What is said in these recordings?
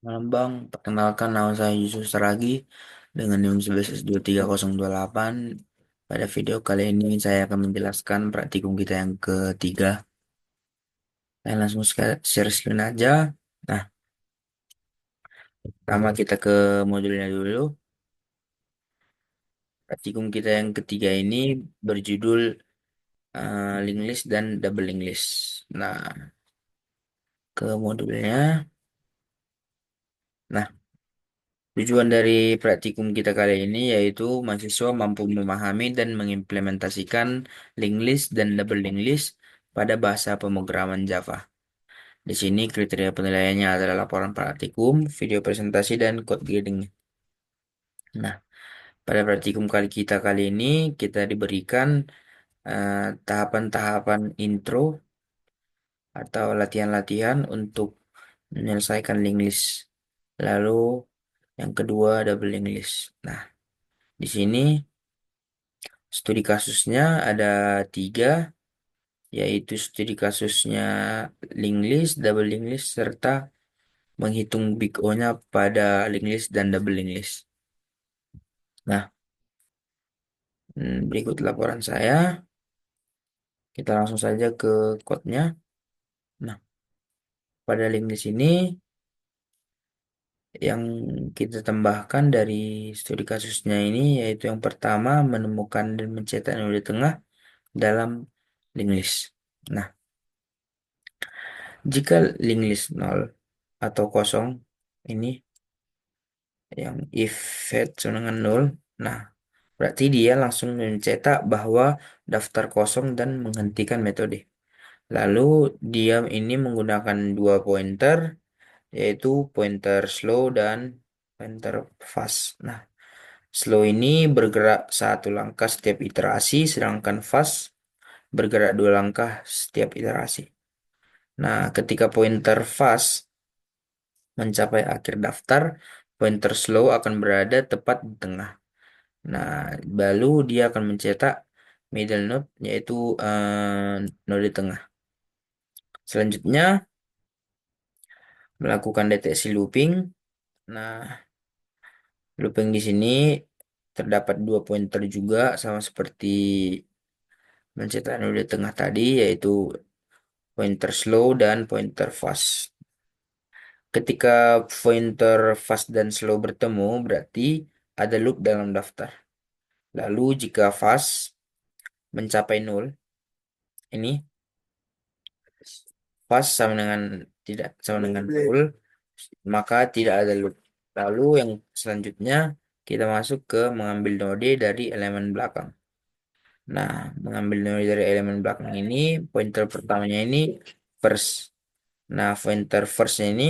Malam Bang, perkenalkan nama saya Yusuf Saragi dengan NIM 11S23028. Pada video kali ini saya akan menjelaskan praktikum kita yang ketiga. Saya langsung share screen aja. Nah, pertama kita ke modulnya dulu. Praktikum kita yang ketiga ini berjudul linked list dan double linked list. Nah, ke modulnya. Nah, tujuan dari praktikum kita kali ini yaitu mahasiswa mampu memahami dan mengimplementasikan linked list dan double linked list pada bahasa pemrograman Java. Di sini kriteria penilaiannya adalah laporan praktikum, video presentasi, dan code grading. Nah, pada praktikum kali ini kita diberikan eh, tahapan-tahapan intro atau latihan-latihan untuk menyelesaikan linked list. Lalu yang kedua double linked list. Nah, di sini studi kasusnya ada tiga, yaitu studi kasusnya linked list, double linked list, serta menghitung big O-nya pada linked list dan double linked list. Nah, berikut laporan saya. Kita langsung saja ke code-nya. Nah, pada linked list ini yang kita tambahkan dari studi kasusnya ini yaitu yang pertama menemukan dan mencetak node tengah dalam linked list. Nah, jika linked list 0 atau kosong ini yang if head sama dengan 0, nah berarti dia langsung mencetak bahwa daftar kosong dan menghentikan metode. Lalu dia ini menggunakan dua pointer, yaitu pointer slow dan pointer fast. Nah, slow ini bergerak satu langkah setiap iterasi, sedangkan fast bergerak dua langkah setiap iterasi. Nah, ketika pointer fast mencapai akhir daftar, pointer slow akan berada tepat di tengah. Nah, lalu dia akan mencetak middle node, yaitu node tengah. Selanjutnya, melakukan deteksi looping. Nah, looping di sini terdapat dua pointer juga, sama seperti mencetak node tengah tadi, yaitu pointer slow dan pointer fast. Ketika pointer fast dan slow bertemu, berarti ada loop dalam daftar. Lalu jika fast mencapai 0, ini fast sama dengan tidak sama dengan 0, maka tidak ada loop. Lalu yang selanjutnya kita masuk ke mengambil node dari elemen belakang. Nah, mengambil node dari elemen belakang ini, pointer pertamanya ini first. Nah, pointer firstnya ini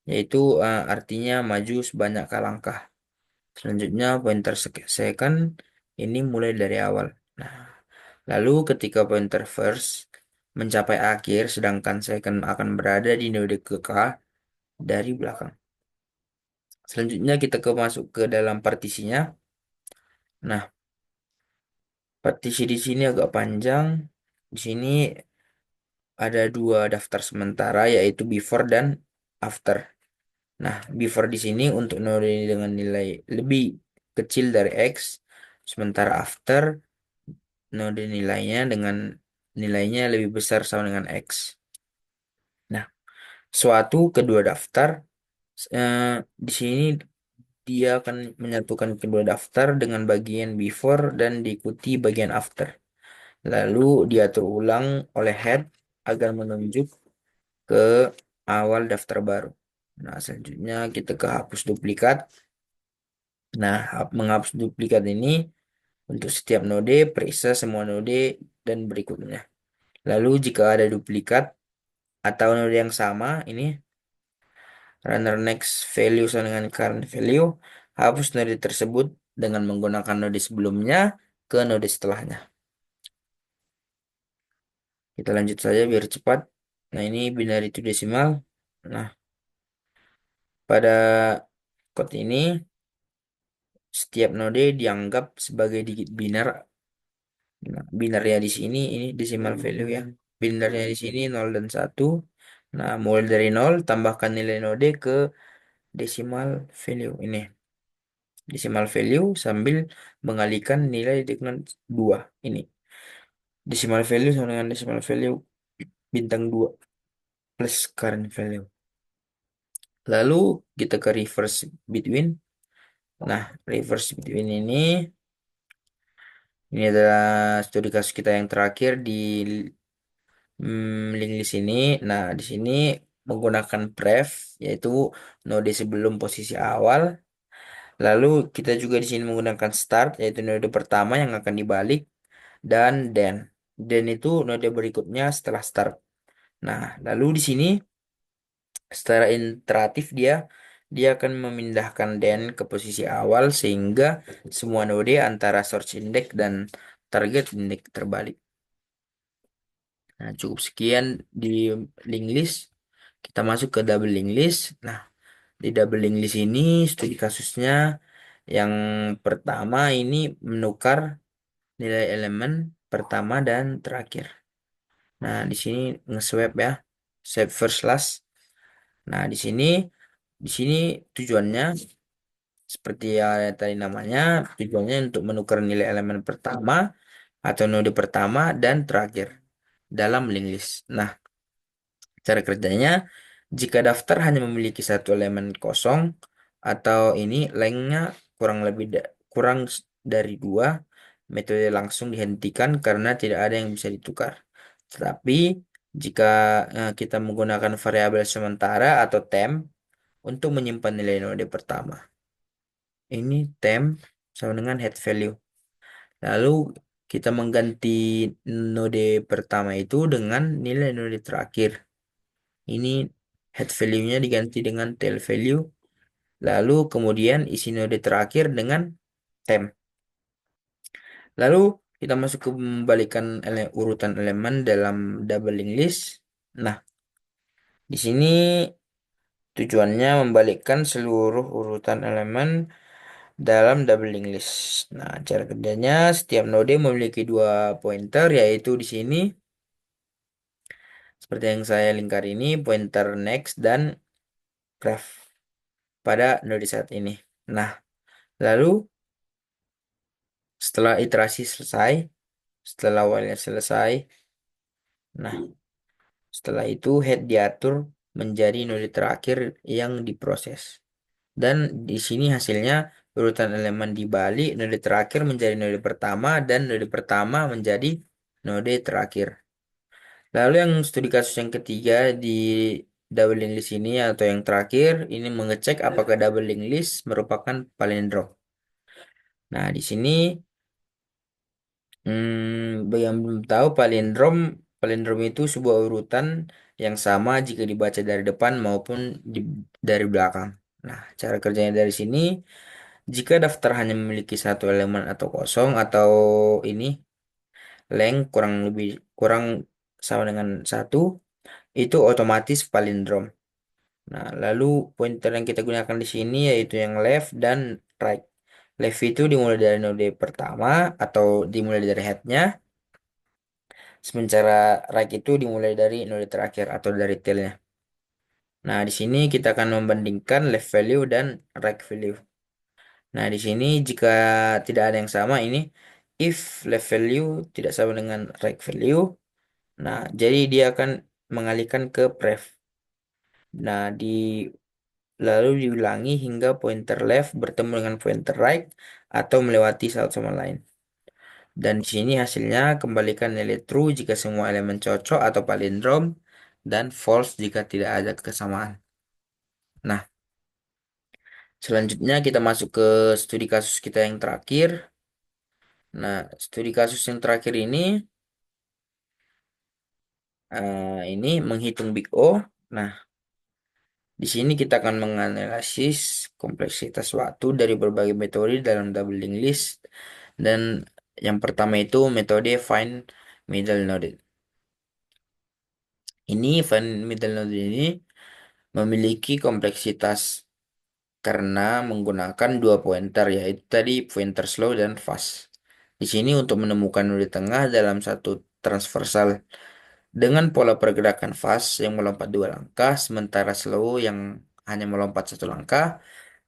yaitu artinya maju sebanyak langkah. Selanjutnya pointer second ini mulai dari awal. Nah, lalu ketika pointer first mencapai akhir, sedangkan second akan berada di node ke K dari belakang. Selanjutnya kita masuk ke dalam partisinya. Nah, partisi di sini agak panjang. Di sini ada dua daftar sementara yaitu before dan after. Nah, before di sini untuk node dengan nilai lebih kecil dari X, sementara after node nilainya dengan nilainya lebih besar sama dengan X. Nah, suatu kedua daftar eh, di sini dia akan menyatukan kedua daftar dengan bagian before dan diikuti bagian after. Lalu diatur ulang oleh head agar menunjuk ke awal daftar baru. Nah, selanjutnya kita ke hapus duplikat. Nah, menghapus duplikat ini untuk setiap node, periksa semua node dan berikutnya. Lalu jika ada duplikat atau node yang sama, ini runner next value sama dengan current value, hapus node tersebut dengan menggunakan node sebelumnya ke node setelahnya. Kita lanjut saja biar cepat. Nah, ini binary to decimal. Nah, pada code ini setiap node dianggap sebagai digit binar. Nah, binarnya di sini ini decimal value ya. Binarnya di sini 0 dan 1. Nah, mulai dari nol, tambahkan nilai node ke decimal value ini. Decimal value sambil mengalihkan nilai dengan 2 ini. Decimal value sama dengan decimal value bintang 2 plus current value. Lalu kita ke reverse between. Nah, reverse between ini adalah studi kasus kita yang terakhir di link di sini. Nah, di sini menggunakan pref, yaitu node sebelum posisi awal. Lalu kita juga di sini menggunakan start, yaitu node pertama yang akan dibalik, dan then. Then itu node berikutnya setelah start. Nah, lalu di sini secara iteratif dia akan memindahkan then ke posisi awal sehingga semua node antara source index dan target index terbalik. Nah, cukup sekian di link list. Kita masuk ke double link list. Nah, di double link list ini studi kasusnya yang pertama ini menukar nilai elemen pertama dan terakhir. Nah, di sini nge-swap ya. Swap first last. Nah, di sini tujuannya seperti yang ada tadi namanya, tujuannya untuk menukar nilai elemen pertama atau node pertama dan terakhir dalam link list. Nah, cara kerjanya, jika daftar hanya memiliki satu elemen kosong atau ini lengthnya kurang dari 2, metode langsung dihentikan karena tidak ada yang bisa ditukar. Tetapi jika kita menggunakan variabel sementara atau temp untuk menyimpan nilai node pertama, ini temp sama dengan head value. Lalu kita mengganti node pertama itu dengan nilai node terakhir. Ini head value-nya diganti dengan tail value. Lalu kemudian isi node terakhir dengan temp. Lalu kita masuk ke membalikan urutan elemen dalam doubling list. Nah, di sini tujuannya membalikkan seluruh urutan elemen dalam doubling list. Nah, cara kerjanya setiap node memiliki dua pointer, yaitu di sini seperti yang saya lingkar ini pointer next dan ref pada node saat ini. Nah, lalu setelah iterasi selesai, setelah while selesai, nah setelah itu head diatur menjadi node terakhir yang diproses. Dan di sini hasilnya urutan elemen dibalik, node terakhir menjadi node pertama dan node pertama menjadi node terakhir. Lalu yang studi kasus yang ketiga di doubling list ini atau yang terakhir ini mengecek apakah doubling list merupakan palindrome. Nah, di sini bagi yang belum tahu palindrom itu sebuah urutan yang sama jika dibaca dari depan maupun dari belakang. Nah, cara kerjanya dari sini, jika daftar hanya memiliki satu elemen atau kosong atau ini length kurang sama dengan satu, itu otomatis palindrom. Nah, lalu pointer yang kita gunakan di sini yaitu yang left dan right. Left itu dimulai dari node pertama atau dimulai dari headnya. Sementara right itu dimulai dari node terakhir atau dari tailnya. Nah, di sini kita akan membandingkan left value dan right value. Nah, di sini jika tidak ada yang sama ini, if left value tidak sama dengan right value, nah jadi dia akan mengalihkan ke pref. Nah, lalu diulangi hingga pointer left bertemu dengan pointer right atau melewati satu sama lain. Dan di sini hasilnya kembalikan nilai true jika semua elemen cocok atau palindrom dan false jika tidak ada kesamaan. Nah, selanjutnya kita masuk ke studi kasus kita yang terakhir. Nah, studi kasus yang terakhir ini menghitung big O. Nah, di sini kita akan menganalisis kompleksitas waktu dari berbagai metode dalam doubling list. Dan yang pertama itu metode find middle node. Ini find middle node ini memiliki kompleksitas karena menggunakan dua pointer yaitu tadi pointer slow dan fast. Di sini untuk menemukan node tengah dalam satu transversal Dengan pola pergerakan fast yang melompat dua langkah, sementara slow yang hanya melompat satu langkah,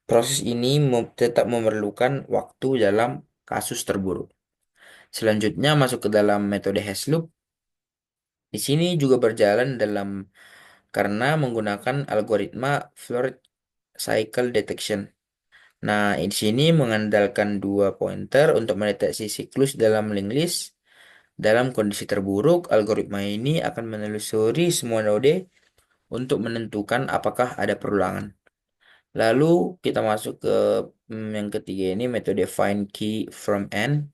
proses ini tetap memerlukan waktu dalam kasus terburuk. Selanjutnya masuk ke dalam metode Hash-loop. Di sini juga berjalan dalam karena menggunakan algoritma Floyd Cycle Detection. Nah, di sini mengandalkan dua pointer untuk mendeteksi siklus dalam linked list. Dalam kondisi terburuk, algoritma ini akan menelusuri semua node untuk menentukan apakah ada perulangan. Lalu kita masuk ke yang ketiga ini metode find key from n.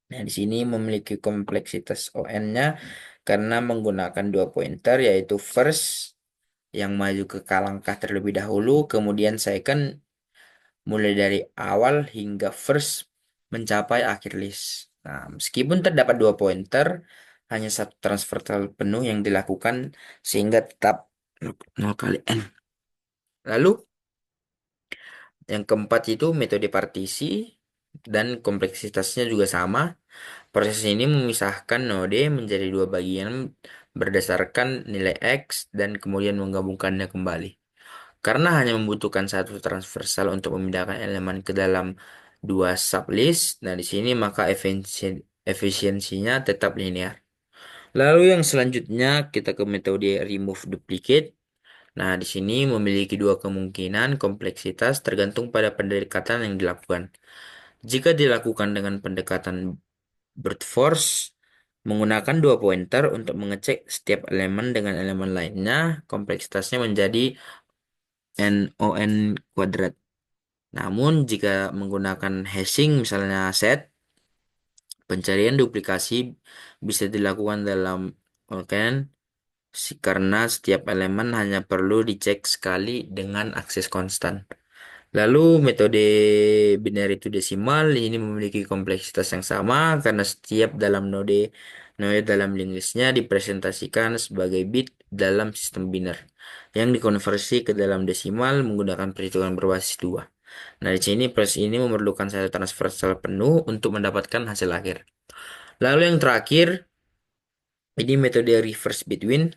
Nah, di sini memiliki kompleksitas ON-nya karena menggunakan dua pointer yaitu first yang maju ke langkah terlebih dahulu, kemudian second mulai dari awal hingga first mencapai akhir list. Nah, meskipun terdapat dua pointer, hanya satu transfer penuh yang dilakukan sehingga tetap 0 kali n. Lalu yang keempat itu metode partisi dan kompleksitasnya juga sama. Proses ini memisahkan node menjadi dua bagian berdasarkan nilai X dan kemudian menggabungkannya kembali. Karena hanya membutuhkan satu transversal untuk memindahkan elemen ke dalam dua sublist, nah di sini maka efisiensinya tetap linear. Lalu yang selanjutnya kita ke metode remove duplicate. Nah, di sini memiliki dua kemungkinan kompleksitas tergantung pada pendekatan yang dilakukan. Jika dilakukan dengan pendekatan brute force, menggunakan dua pointer untuk mengecek setiap elemen dengan elemen lainnya, kompleksitasnya menjadi NON kuadrat. Namun, jika menggunakan hashing, misalnya set, pencarian duplikasi bisa dilakukan dalam OCAN karena setiap elemen hanya perlu dicek sekali dengan akses konstan. Lalu metode binary to decimal ini memiliki kompleksitas yang sama karena setiap dalam node dalam linked list-nya dipresentasikan sebagai bit dalam sistem biner yang dikonversi ke dalam desimal menggunakan perhitungan berbasis dua. Nah, di sini proses ini memerlukan satu transversal penuh untuk mendapatkan hasil akhir. Lalu yang terakhir, ini metode reverse between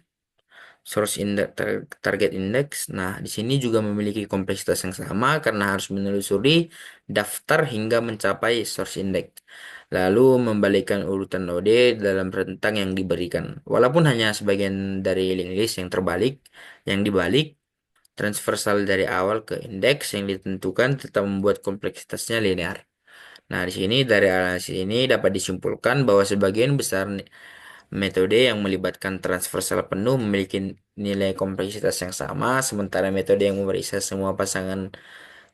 source index target index. Nah, di sini juga memiliki kompleksitas yang sama karena harus menelusuri daftar hingga mencapai source index. Lalu membalikkan urutan node dalam rentang yang diberikan. Walaupun hanya sebagian dari linked list yang dibalik, transversal dari awal ke indeks yang ditentukan tetap membuat kompleksitasnya linear. Nah, di sini dari analisis ini dapat disimpulkan bahwa sebagian besar metode yang melibatkan transversal penuh memiliki nilai kompleksitas yang sama, sementara metode yang memeriksa semua pasangan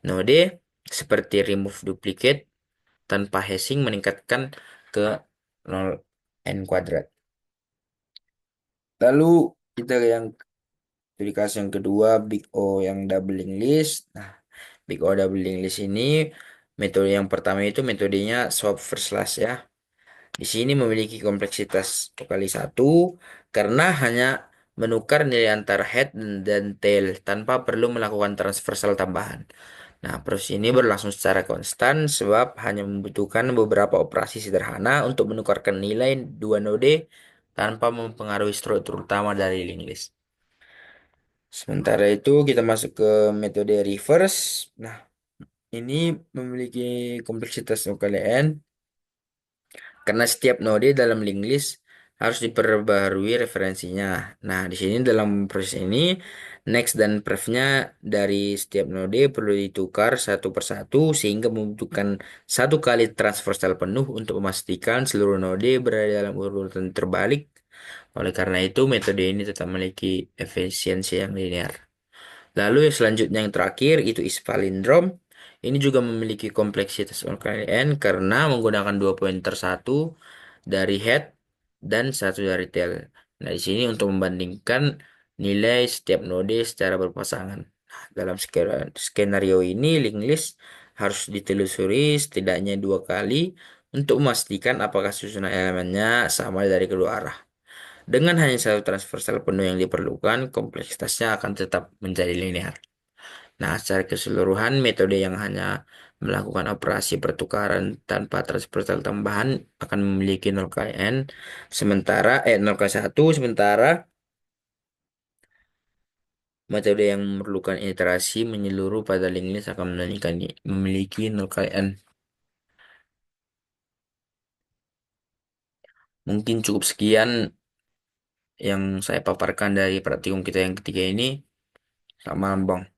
node seperti remove duplicate tanpa hashing meningkatkan ke 0 n kuadrat. Lalu kita ke yang studi kasus yang kedua, Big O yang doubling list. Nah, Big O doubling list ini metode yang pertama itu metodenya swap first last ya. Di sini memiliki kompleksitas 2 kali 1 karena hanya menukar nilai antara head dan tail tanpa perlu melakukan transversal tambahan. Nah, proses ini berlangsung secara konstan sebab hanya membutuhkan beberapa operasi sederhana untuk menukarkan nilai dua node tanpa mempengaruhi struktur utama dari linked list. Sementara itu kita masuk ke metode reverse. Nah, ini memiliki kompleksitas 2 kali n karena setiap node dalam linked list harus diperbarui referensinya. Nah, di sini dalam proses ini next dan pref-nya dari setiap node perlu ditukar satu persatu sehingga membutuhkan 1 kali transversal penuh untuk memastikan seluruh node berada dalam urutan terbalik. Oleh karena itu, metode ini tetap memiliki efisiensi yang linear. Lalu yang selanjutnya yang terakhir itu is palindrom. Ini juga memiliki kompleksitas OKN karena menggunakan dua pointer, satu dari head dan satu dari tail. Nah, di sini untuk membandingkan nilai setiap node secara berpasangan. Nah, dalam skenario ini, linked list harus ditelusuri setidaknya 2 kali untuk memastikan apakah susunan elemennya sama dari kedua arah. Dengan hanya satu transversal penuh yang diperlukan, kompleksitasnya akan tetap menjadi linear. Nah, secara keseluruhan metode yang hanya melakukan operasi pertukaran tanpa transfer tambahan akan memiliki 0 KN sementara 0,1, sementara metode yang memerlukan iterasi menyeluruh pada link list akan memiliki 0 KN. Mungkin cukup sekian yang saya paparkan dari praktikum kita yang ketiga ini. Selamat malam, Bang.